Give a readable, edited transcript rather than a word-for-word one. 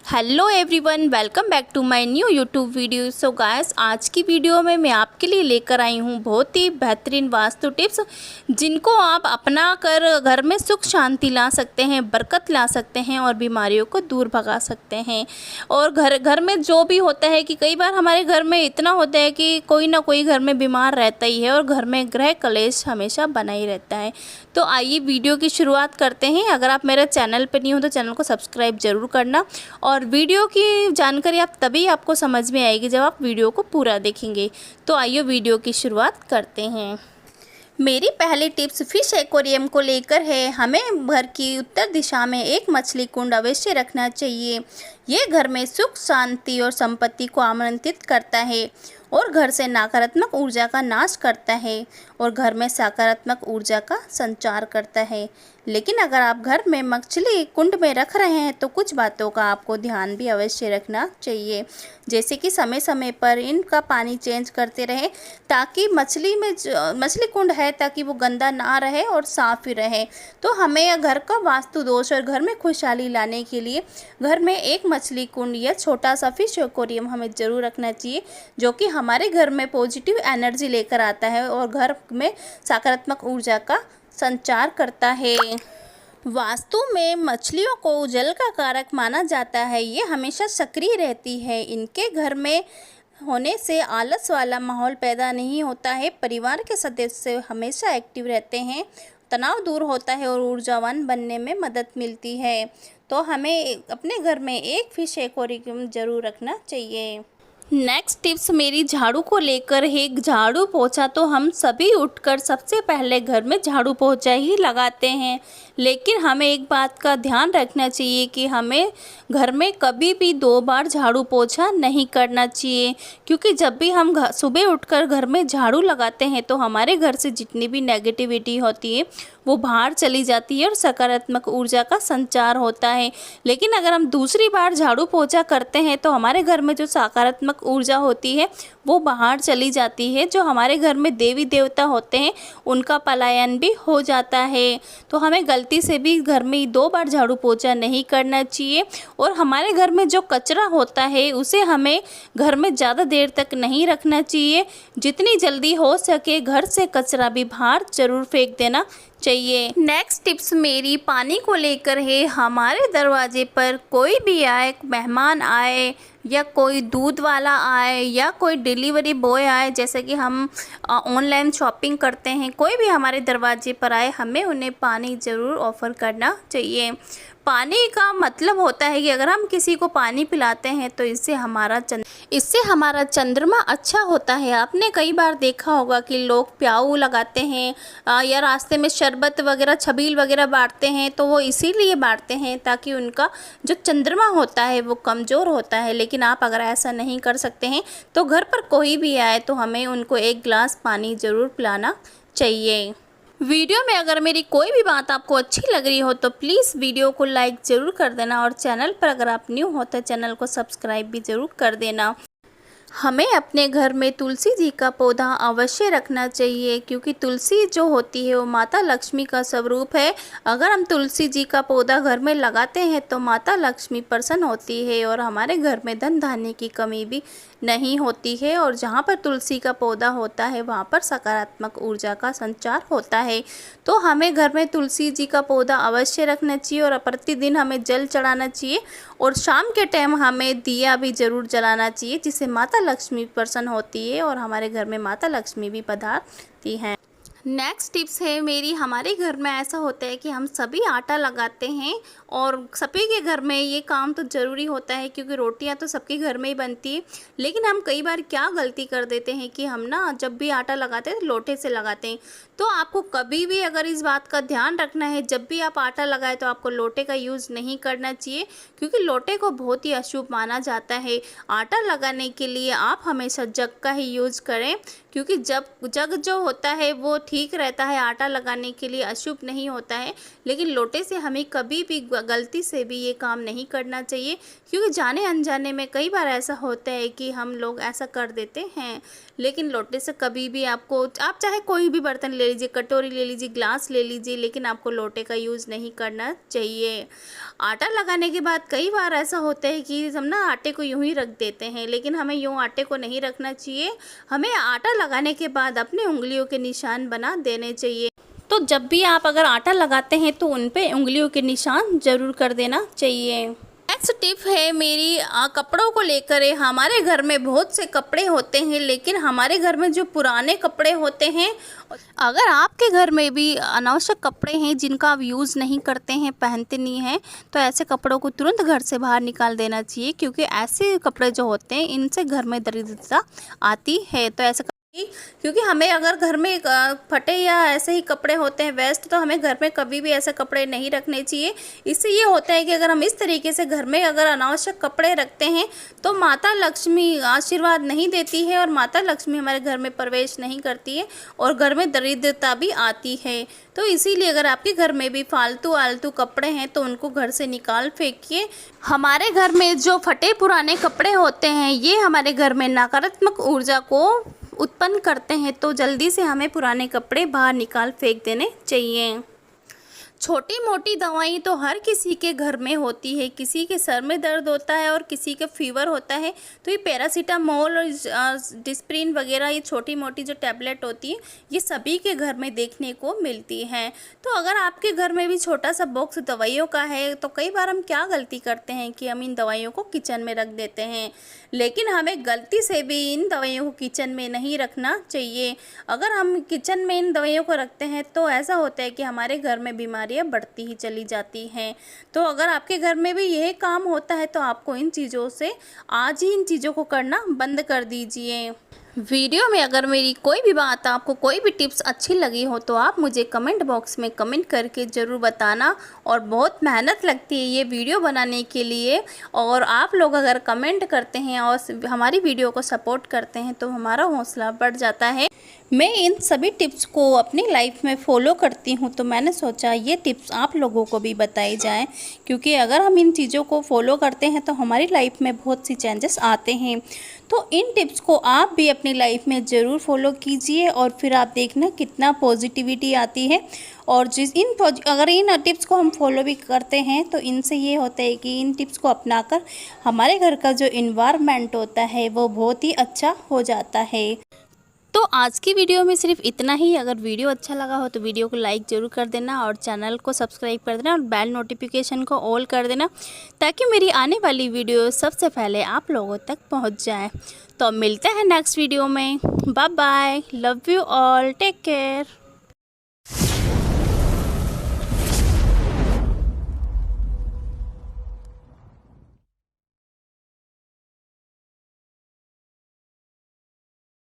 Hello everyone, welcome back to my new YouTube video. So guys, आज की video में मैं आपके लिए लेकर आई हूँ बहुत ही बेहतरीन वास्तु टिप्स, जिनको आप अपना कर घर में सुख शांति ला सकते हैं, बरकत ला सकते हैं और बीमारियों को दूर भगा सकते हैं। और घर में जो भी होता है कि कई बार हमारे घर में इतना होता है कि कोई ना कोई घर में बीमार रहता ही है और घर में गृह कलेश हमेशा बना ही रहता है। तो आइए वीडियो की शुरुआत करते हैं। अगर आप मेरे चैनल पर नहीं हो तो चैनल को सब्सक्राइब ज़रूर करना, और वीडियो की जानकारी आप तभी आपको समझ में आएगी जब आप वीडियो को पूरा देखेंगे। तो आइए वीडियो की शुरुआत करते हैं। मेरी पहली टिप्स फिश एक्वेरियम को लेकर है। हमें घर की उत्तर दिशा में एक मछली कुंड अवश्य रखना चाहिए। ये घर में सुख शांति और संपत्ति को आमंत्रित करता है और घर से नकारात्मक ऊर्जा का नाश करता है और घर में सकारात्मक ऊर्जा का संचार करता है। लेकिन अगर आप घर में मछली कुंड में रख रहे हैं तो कुछ बातों का आपको ध्यान भी अवश्य रखना चाहिए, जैसे कि समय समय पर इनका पानी चेंज करते रहें, ताकि मछली कुंड है ताकि वो गंदा ना रहे और साफ ही रहे। तो हमें घर का वास्तु दोष और घर में खुशहाली लाने के लिए घर में एक मछली कुंड या छोटा सा फिश एक्वेरियम हमें ज़रूर रखना चाहिए, जो कि हमारे घर में पॉजिटिव एनर्जी लेकर आता है और घर में सकारात्मक ऊर्जा का संचार करता है। वास्तु में मछलियों को जल का कारक माना जाता है। ये हमेशा सक्रिय रहती है। इनके घर में होने से आलस वाला माहौल पैदा नहीं होता है। परिवार के सदस्य हमेशा एक्टिव रहते हैं, तनाव दूर होता है और ऊर्जावान बनने में मदद मिलती है। तो हमें अपने घर में एक फिश एक्वेरियम जरूर रखना चाहिए। नेक्स्ट टिप्स मेरी झाड़ू को लेकर है। झाड़ू पोछा तो हम सभी उठकर सबसे पहले घर में झाड़ू पोछा ही लगाते हैं, लेकिन हमें एक बात का ध्यान रखना चाहिए कि हमें घर में कभी भी 2 बार झाड़ू पोछा नहीं करना चाहिए, क्योंकि जब भी हम सुबह उठकर घर में झाड़ू लगाते हैं तो हमारे घर से जितनी भी नेगेटिविटी होती है वो बाहर चली जाती है और सकारात्मक ऊर्जा का संचार होता है। लेकिन अगर हम दूसरी बार झाड़ू पोछा करते हैं तो हमारे घर में जो सकारात्मक ऊर्जा होती है वो बाहर चली जाती है। जो हमारे घर में देवी देवता होते हैं उनका पलायन भी हो जाता है। तो हमें गलती से भी घर में 2 बार झाड़ू पोछा नहीं करना चाहिए। और हमारे घर में जो कचरा होता है उसे हमें घर में ज़्यादा देर तक नहीं रखना चाहिए। जितनी जल्दी हो सके घर से कचरा भी बाहर ज़रूर फेंक देना चाहिए। नेक्स्ट टिप्स मेरी पानी को लेकर है। हमारे दरवाजे पर कोई भी आए, मेहमान आए या कोई दूध वाला आए या कोई डिलीवरी बॉय आए, जैसे कि हम ऑनलाइन शॉपिंग करते हैं, कोई भी हमारे दरवाजे पर आए, हमें उन्हें पानी ज़रूर ऑफ़र करना चाहिए। पानी का मतलब होता है कि अगर हम किसी को पानी पिलाते हैं तो इससे हमारा चंद्रमा अच्छा होता है। आपने कई बार देखा होगा कि लोग प्याऊ लगाते हैं या रास्ते में शरबत वगैरह, छबील वगैरह बांटते हैं, तो वो इसीलिए बांटते हैं ताकि उनका जो चंद्रमा होता है वो कमज़ोर होता है। लेकिन आप अगर ऐसा नहीं कर सकते हैं तो घर पर कोई भी आए तो हमें उनको 1 गिलास पानी ज़रूर पिलाना चाहिए। वीडियो में अगर मेरी कोई भी बात आपको अच्छी लग रही हो तो प्लीज़ वीडियो को लाइक ज़रूर कर देना, और चैनल पर अगर आप न्यू हो तो चैनल को सब्सक्राइब भी ज़रूर कर देना। हमें अपने घर में तुलसी जी का पौधा अवश्य रखना चाहिए, क्योंकि तुलसी जो होती है वो माता लक्ष्मी का स्वरूप है। अगर हम तुलसी जी का पौधा घर में लगाते हैं तो माता लक्ष्मी प्रसन्न होती है और हमारे घर में धन धान्य की कमी भी नहीं होती है। और जहाँ पर तुलसी का पौधा होता है वहाँ पर सकारात्मक ऊर्जा का संचार होता है। तो हमें घर में तुलसी जी का पौधा अवश्य रखना चाहिए और प्रतिदिन हमें जल चढ़ाना चाहिए, और शाम के टाइम हमें दिया भी ज़रूर जलाना चाहिए, जिससे माता लक्ष्मी प्रसन्न होती है और हमारे घर में माता लक्ष्मी भी पधारती हैं। नेक्स्ट टिप्स है मेरी। हमारे घर में ऐसा होता है कि हम सभी आटा लगाते हैं, और सभी के घर में ये काम तो ज़रूरी होता है क्योंकि रोटियां तो सबके घर में ही बनती है। लेकिन हम कई बार क्या गलती कर देते हैं कि हम ना जब भी आटा लगाते हैं तो लोटे से लगाते हैं। तो आपको कभी भी अगर इस बात का ध्यान रखना है, जब भी आप आटा लगाए तो आपको लोटे का यूज़ नहीं करना चाहिए, क्योंकि लोटे को बहुत ही अशुभ माना जाता है। आटा लगाने के लिए आप हमेशा जग का ही यूज़ करें, क्योंकि जग जो होता है वो ठीक रहता है, आटा लगाने के लिए अशुभ नहीं होता है। लेकिन लोटे से हमें कभी भी गलती से भी ये काम नहीं करना चाहिए, क्योंकि जाने अनजाने में कई बार ऐसा होता है कि हम लोग ऐसा कर देते हैं। लेकिन लोटे से कभी भी आप चाहे कोई भी बर्तन ले लीजिए, कटोरी ले लीजिए, ग्लास ले लीजिए, लेकिन आपको लोटे का यूज़ नहीं करना चाहिए। आटा लगाने के बाद कई बार ऐसा होता है कि हम ना आटे को यूं ही रख देते हैं, लेकिन हमें यूं आटे को नहीं रखना चाहिए। हमें आटा लगाने के बाद अपने उंगलियों के निशान बना देने चाहिए। तो जब भी आप अगर आटा लगाते हैं तो उन पे उंगलियों के निशान ज़रूर कर देना चाहिए। नेक्स्ट टिप है मेरी कपड़ों को लेकर है। हमारे घर में बहुत से कपड़े होते हैं, लेकिन हमारे घर में जो पुराने कपड़े होते हैं, अगर आपके घर में भी अनावश्यक कपड़े हैं जिनका आप यूज़ नहीं करते हैं, पहनते नहीं हैं, तो ऐसे कपड़ों को तुरंत घर से बाहर निकाल देना चाहिए, क्योंकि ऐसे कपड़े जो होते हैं इनसे घर में दरिद्रता आती है। तो ऐसे क्योंकि हमें अगर घर में फटे या ऐसे ही कपड़े होते हैं वेस्ट, तो हमें घर में कभी भी ऐसे कपड़े नहीं रखने चाहिए। इससे ये होता है कि अगर हम इस तरीके से घर में अगर अनावश्यक कपड़े रखते हैं तो माता लक्ष्मी आशीर्वाद नहीं देती है और माता लक्ष्मी हमारे घर में प्रवेश नहीं करती है और घर में दरिद्रता भी आती है। तो इसीलिए अगर आपके घर में भी फालतू आलतू कपड़े हैं तो उनको घर से निकाल फेंकिए। हमारे घर में जो फटे पुराने कपड़े होते हैं ये हमारे घर में नकारात्मक ऊर्जा को उत्पन्न करते हैं, तो जल्दी से हमें पुराने कपड़े बाहर निकाल फेंक देने चाहिए। छोटी मोटी दवाई तो हर किसी के घर में होती है। किसी के सर में दर्द होता है और किसी के फीवर होता है, तो ये पैरासीटामोल और डिस्प्रिन वगैरह, ये छोटी मोटी जो टैबलेट होती है, ये सभी के घर में देखने को मिलती है। तो अगर आपके घर में भी छोटा सा बॉक्स दवाइयों का है, तो कई बार हम क्या गलती करते हैं कि हम इन दवाइयों को किचन में रख देते हैं, लेकिन हमें गलती से भी इन दवाइयों को किचन में नहीं रखना चाहिए। अगर हम किचन में इन दवाइयों को रखते हैं तो ऐसा होता है कि हमारे घर में बीमारियां बढ़ती ही चली जाती हैं। तो अगर आपके घर में भी यह काम होता है तो आपको इन चीज़ों से आज ही इन चीज़ों को करना बंद कर दीजिए। वीडियो में अगर मेरी कोई भी बात, आपको कोई भी टिप्स अच्छी लगी हो तो आप मुझे कमेंट बॉक्स में कमेंट करके ज़रूर बताना। और बहुत मेहनत लगती है ये वीडियो बनाने के लिए, और आप लोग अगर कमेंट करते हैं और हमारी वीडियो को सपोर्ट करते हैं तो हमारा हौसला बढ़ जाता है। मैं इन सभी टिप्स को अपनी लाइफ में फॉलो करती हूँ, तो मैंने सोचा ये टिप्स आप लोगों को भी बताई जाएं, क्योंकि अगर हम इन चीज़ों को फॉलो करते हैं तो हमारी लाइफ में बहुत सी चेंजेस आते हैं। तो इन टिप्स को आप भी अपनी लाइफ में ज़रूर फॉलो कीजिए और फिर आप देखना कितना पॉजिटिविटी आती है। और अगर इन टिप्स को हम फॉलो भी करते हैं तो इनसे ये होता है कि इन टिप्स को अपनाकर हमारे घर का जो इन्वायरमेंट होता है वो बहुत ही अच्छा हो जाता है। तो आज की वीडियो में सिर्फ इतना ही। अगर वीडियो अच्छा लगा हो तो वीडियो को लाइक ज़रूर कर देना और चैनल को सब्सक्राइब कर देना और बेल नोटिफिकेशन को ऑल कर देना, ताकि मेरी आने वाली वीडियो सबसे पहले आप लोगों तक पहुंच जाए। तो मिलते हैं नेक्स्ट वीडियो में। Bye bye, love you all, take care.